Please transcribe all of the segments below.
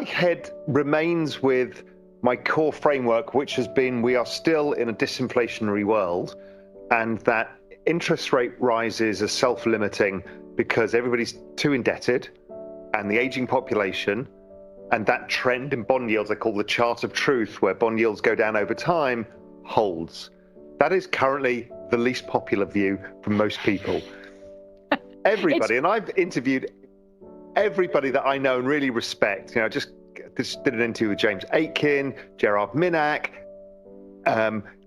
my head remains with my core framework, which has been we are still in a disinflationary world, and that interest rate rises are self-limiting because everybody's too indebted and the aging population, and that trend in bond yields I call the chart of truth, where bond yields go down over time, holds. That is currently the least popular view from most people. Everybody, and I've interviewed everybody that I know and really respect. You know, just did an interview with James Aitken, Gerard Minack,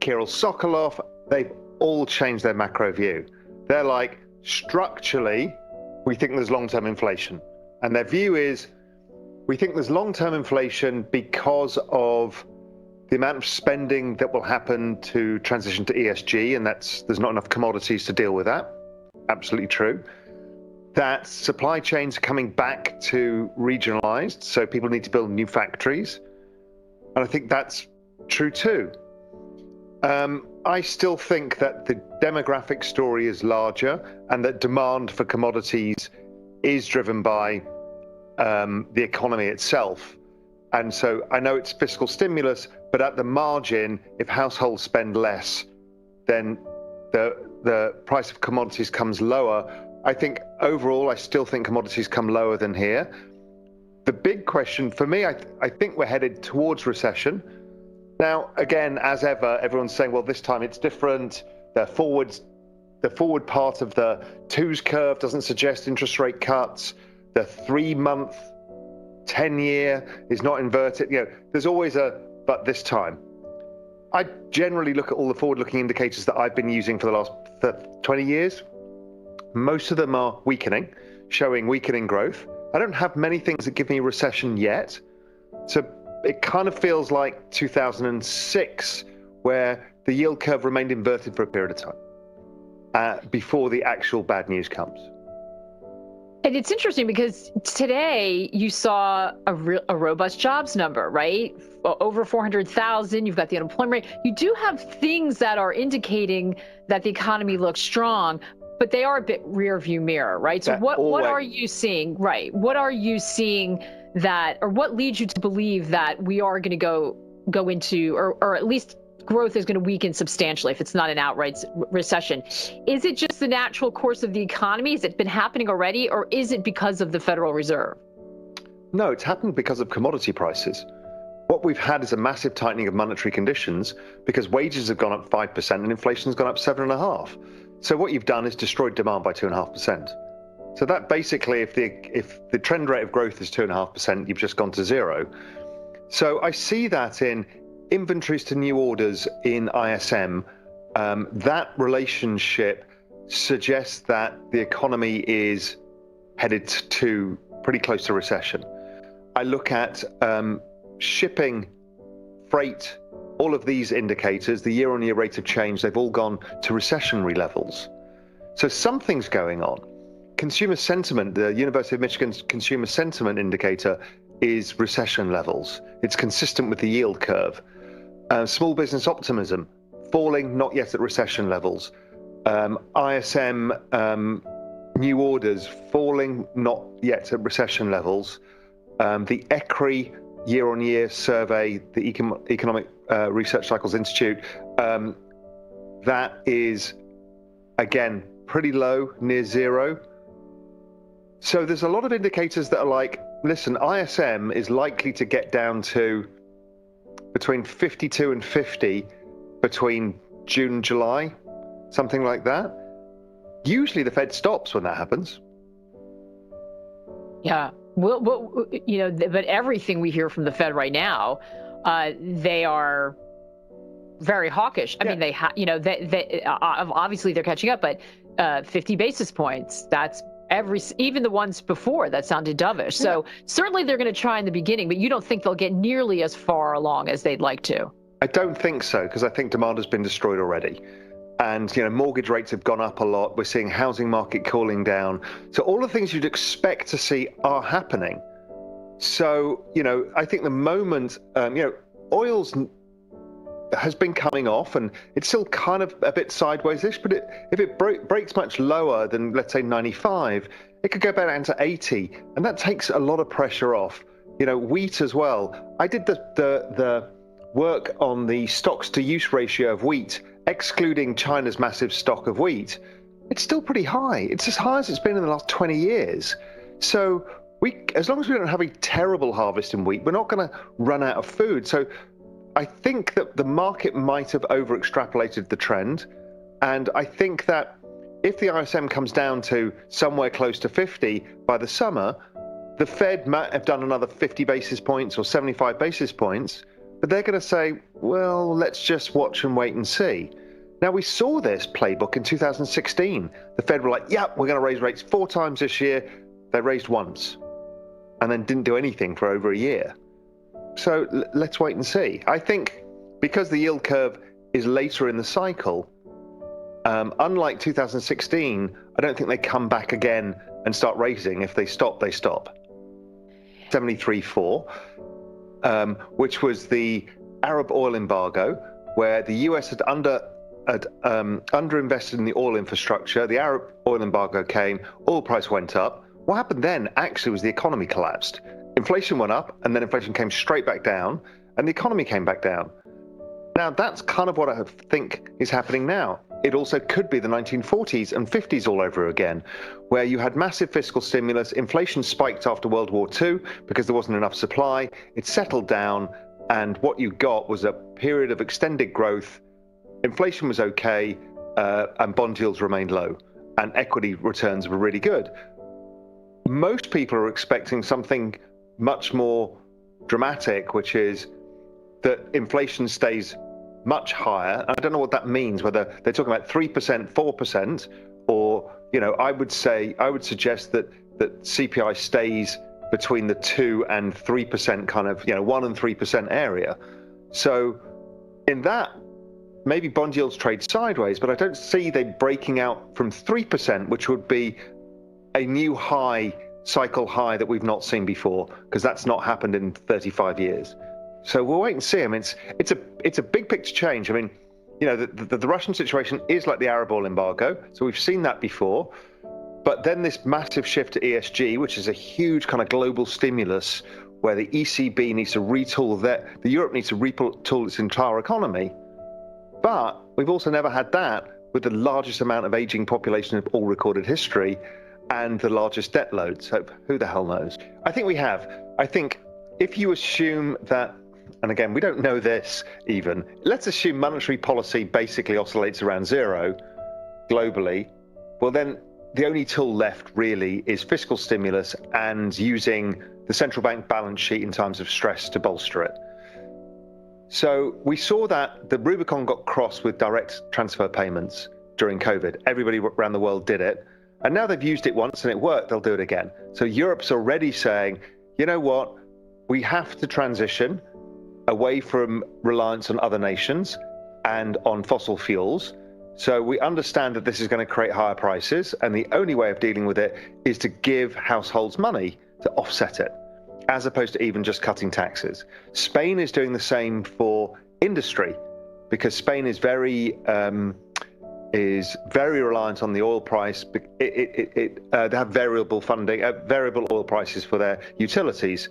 Kirill Sokolov. They've all changed their macro view. They're like, structurally, we think there's long-term inflation. And their view is, we think there's long-term inflation because of the amount of spending that will happen to transition to ESG, and there's not enough commodities to deal with that. Absolutely true. That supply chains are coming back to regionalized, so people need to build new factories. And I think that's true too. I still think that the demographic story is larger and that demand for commodities is driven by the economy itself. And so I know it's fiscal stimulus, but at the margin, if households spend less, then the price of commodities comes lower. I think overall, I still think commodities come lower than here. The big question for me, I think we're headed towards recession. Now, again, as ever, everyone's saying, well, this time it's different. The forward part of the twos curve doesn't suggest interest rate cuts. The 3-month, 10-year is not inverted. You know, there's always a but this time. I generally look at all the forward-looking indicators that I've been using for the last 20 years. Most of them are weakening, showing weakening growth. I don't have many things that give me a recession yet. So it kind of feels like 2006, where the yield curve remained inverted for a period of time before the actual bad news comes. And it's interesting because today you saw a robust jobs number, right? Over 400,000. You've got the unemployment rate. You do have things that are indicating that the economy looks strong, but they are a bit rear view mirror, right? So what are you seeing? Right. What are you seeing that, or what leads you to believe that we are going to go into, or at least growth is going to weaken substantially if it's not an outright recession? Is it just the natural course of the economy? Has it been happening already, or is it because of the Federal Reserve? No, it's happened because of commodity prices. What we've had is a massive tightening of monetary conditions because wages have gone up 5% and inflation's gone up 7.5%. So what you've done is destroyed demand by 2.5%. So that basically, if the trend rate of growth is 2.5%, you've just gone to zero. So I see that in inventories to new orders in ISM. That relationship suggests that the economy is headed to pretty close to recession. I look at shipping, freight, all of these indicators, the year-on-year rate of change, they've all gone to recessionary levels. So something's going on. Consumer sentiment, the University of Michigan's consumer sentiment indicator is recession levels. It's consistent with the yield curve. Small business optimism, falling, not yet at recession levels. ISM new orders, falling, not yet at recession levels. The ECRI year-on-year survey, the Economic Research Cycles Institute, that is, again, pretty low, near zero. So there's a lot of indicators that are like, listen, ISM is likely to get down to between 52 and 50 between June and July, something like that. Usually the Fed stops when that happens. Yeah, well, but everything we hear from the Fed right now, they are very hawkish. I mean, they obviously they're catching up, but 50 basis points, that's even the ones before that sounded dovish. So certainly they're going to try in the beginning, but you don't think they'll get nearly as far along as they'd like to? I don't think so, because I think demand has been destroyed already. And, mortgage rates have gone up a lot. We're seeing housing market cooling down. So all the things you'd expect to see are happening. So, I think the moment, oil's has been coming off and it's still kind of a bit sideways-ish, but if it breaks much lower than, let's say, 95, it could go back down to 80. And that takes a lot of pressure off. Wheat as well. I did the work on the stocks to use ratio of wheat, excluding China's massive stock of wheat. It's still pretty high. It's as high as it's been in the last 20 years. So as long as we don't have a terrible harvest in wheat, we're not going to run out of food. So I think that the market might have over extrapolated the trend. And I think that if the ISM comes down to somewhere close to 50 by the summer, the Fed might have done another 50 basis points or 75 basis points, but they're going to say, well, let's just watch and wait and see. Now, we saw this playbook in 2016. The Fed were like, yeah, we're going to raise rates 4 times this year. They raised once and then didn't do anything for over a year. So let's wait and see. I think because the yield curve is later in the cycle, unlike 2016, I don't think they come back again and start raising. If they stop, they stop. 73.4, which was the Arab oil embargo, where the US had underinvested in the oil infrastructure. The Arab oil embargo came, oil price went up. What happened then actually was the economy collapsed. Inflation went up, and then inflation came straight back down, and the economy came back down. Now, that's kind of what I think is happening now. It also could be the 1940s and 50s all over again, where you had massive fiscal stimulus, inflation spiked after World War II because there wasn't enough supply, it settled down, and what you got was a period of extended growth. Inflation was okay, and bond yields remained low, and equity returns were really good. Most people are expecting something much more dramatic, which is that inflation stays much higher. I don't know what that means, whether they're talking about 3%, 4%, or, I would suggest that CPI stays between the 2 and 3% kind of, 1 and 3% area. So in that, maybe bond yields trade sideways, but I don't see them breaking out from 3%, which would be a new cycle high that we've not seen before, because that's not happened in 35 years. So we'll wait and see. I mean, it's a big picture change. I mean, the Russian situation is like the Arab oil embargo, so we've seen that before. But then this massive shift to ESG, which is a huge kind of global stimulus, where the ECB needs to retool Europe needs to retool its entire economy. But we've also never had that with the largest amount of aging population of all recorded history and the largest debt load. So who the hell knows? I think we have. I think if you assume that, and again, we don't know this even, let's assume monetary policy basically oscillates around zero globally, well then the only tool left really is fiscal stimulus and using the central bank balance sheet in times of stress to bolster it. So we saw that the Rubicon got crossed with direct transfer payments during COVID. Everybody around the world did it. And now they've used it once and it worked, they'll do it again. So Europe's already saying, you know what, we have to transition away from reliance on other nations and on fossil fuels. So we understand that this is going to create higher prices, and the only way of dealing with it is to give households money to offset it, as opposed to even just cutting taxes. Spain is doing the same for industry, because Spain is very reliant on the oil price. They have variable funding, variable oil prices for their utilities.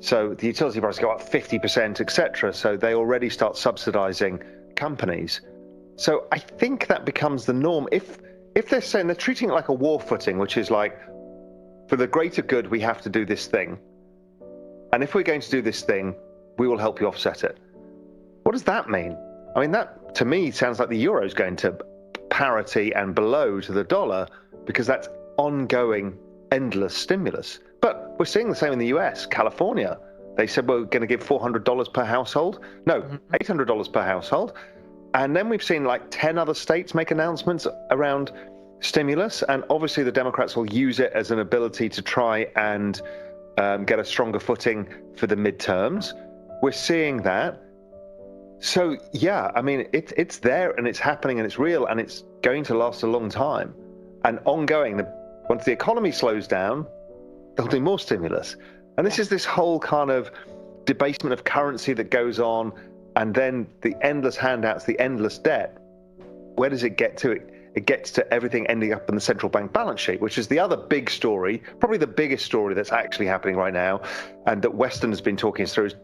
So the utility prices go up 50%, etc. So they already start subsidizing companies. So I think that becomes the norm. If they're saying they're treating it like a war footing, which is like, for the greater good, we have to do this thing. And if we're going to do this thing, we will help you offset it. What does that mean? I mean, that to me sounds like the euro is going to parity and below to the dollar, because that's ongoing, endless stimulus. But we're seeing the same in the US. California, they said we're going to give $400 per household. No, $800 per household. And then we've seen like 10 other states make announcements around stimulus. And obviously the Democrats will use it as an ability to try and get a stronger footing for the midterms. We're seeing that. So, yeah, I mean, it's there and it's happening and it's real and it's going to last a long time. And ongoing, once the economy slows down, they'll do more stimulus. And this is this whole kind of debasement of currency that goes on, and then the endless handouts, the endless debt. Where does it get to? it gets to everything ending up in the central bank balance sheet, which is the other big story, probably the biggest story that's actually happening right now, and that Western has been talking us through is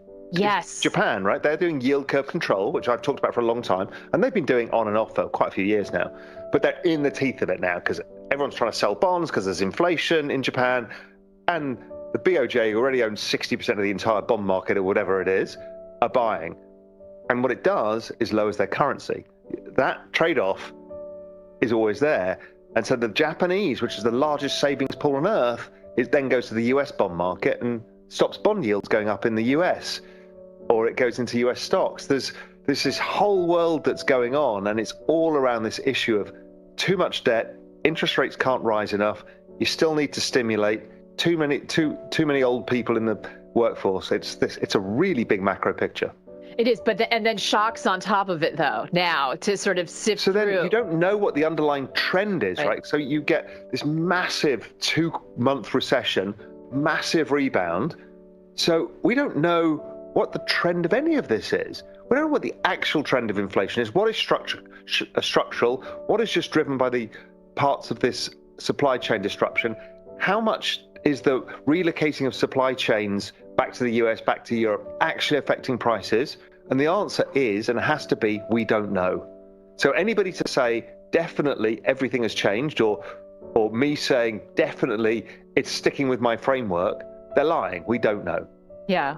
Japan, right? They're doing yield curve control, which I've talked about for a long time, and they've been doing on and off for quite a few years now. But they're in the teeth of it now because everyone's trying to sell bonds because there's inflation in Japan, and the BOJ, who already owns 60% of the entire bond market or whatever it is, are buying. And what it does is lowers their currency. That trade-off is always there. And so the Japanese, which is the largest savings pool on earth, it then goes to the US bond market and stops bond yields going up in the US, or it goes into US stocks. There's this whole world that's going on, and it's all around this issue of too much debt, interest rates can't rise enough, you still need to stimulate, too many old people in the workforce. It's a really big macro picture. It is, but and then shocks on top of it, though, now to sort of sift through. So then you don't know what the underlying trend is, right? So you get this massive 2-month recession, massive rebound. So we don't know what the trend of any of this is. We don't know what the actual trend of inflation is. What is structural? What is just driven by the parts of this supply chain disruption? How much is the relocating of supply chains back to the US, back to Europe, actually affecting prices? And the answer is, and it has to be, we don't know. So anybody to say definitely everything has changed, or me saying definitely it's sticking with my framework, they're lying. We don't know. Yeah.